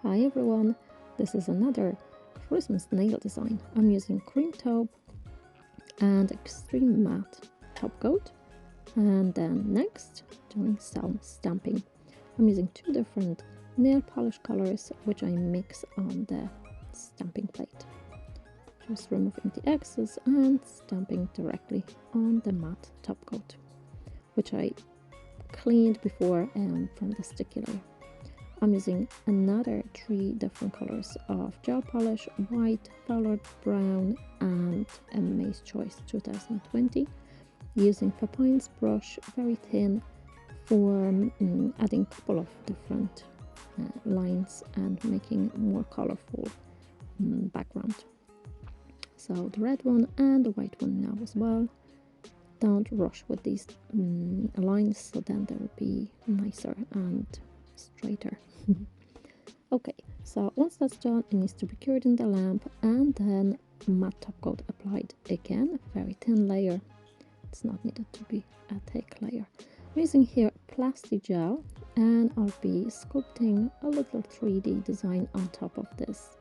Hi everyone, this is another Christmas nail design. I'm using cream taupe and extreme matte top coat, and then next doing some stamping. I'm using two different nail polish colors which I mix on the stamping plate. Just removing the excess and stamping directly on the matte top coat, which I cleaned before from the sticky layer. I'm using another three different colors of gel polish: white, Foulard, brown and a Maze Choice 2020. Using Papine's brush, very thin, for adding a couple of different lines and making more colorful background. So the red one and the white one now as well. Don't rush with these lines, so then they will be nicer and straighter. Okay, so once that's done, it needs to be cured in the lamp, and then matte top coat applied again, a very thin layer. It's not needed to be a thick layer. I'm using here PlastiGel, and I'll be sculpting a little 3D design on top of this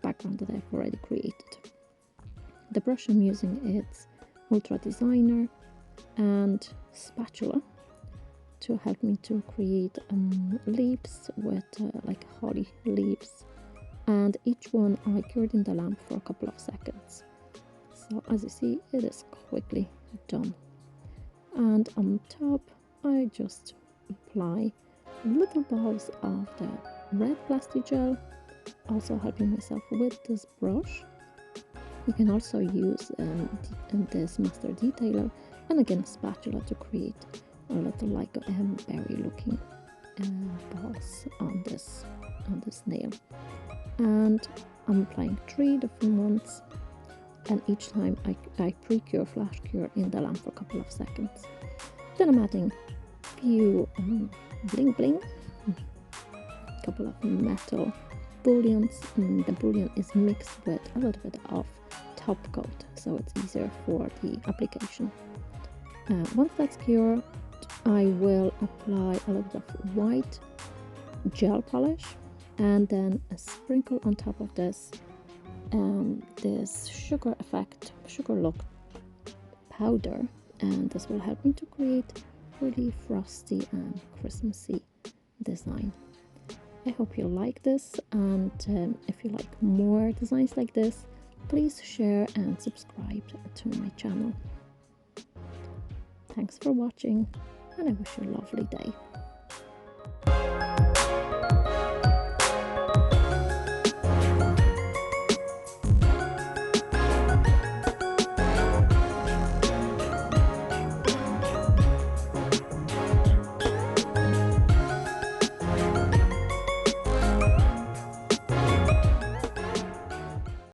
background that I've already created. The brush I'm using is Ultra Designer and spatula to help me to create leaves with like holly leaves, and each one I cured in the lamp for a couple of seconds. So as you see, it is quickly done. And on top I just apply little balls of the red PlastiGel, also helping myself with this brush. You can also use this master detailer and again a spatula to create a little like berry looking balls on this nail. And I'm applying three different ones, and each time I pre-cure, flash cure in the lamp for a couple of seconds. Then I'm adding a few bling bling, a couple of metal bullions. The bullion is mixed with a little bit of top coat, so it's easier for the application. Once that's cured, I will apply a little bit of white gel polish, and then a sprinkle on top of this this sugar look powder, and this will help me to create really frosty and Christmassy design. I hope you like this, and if you like more designs like this, please share and subscribe to my channel. Thanks for watching, and I wish you a lovely day.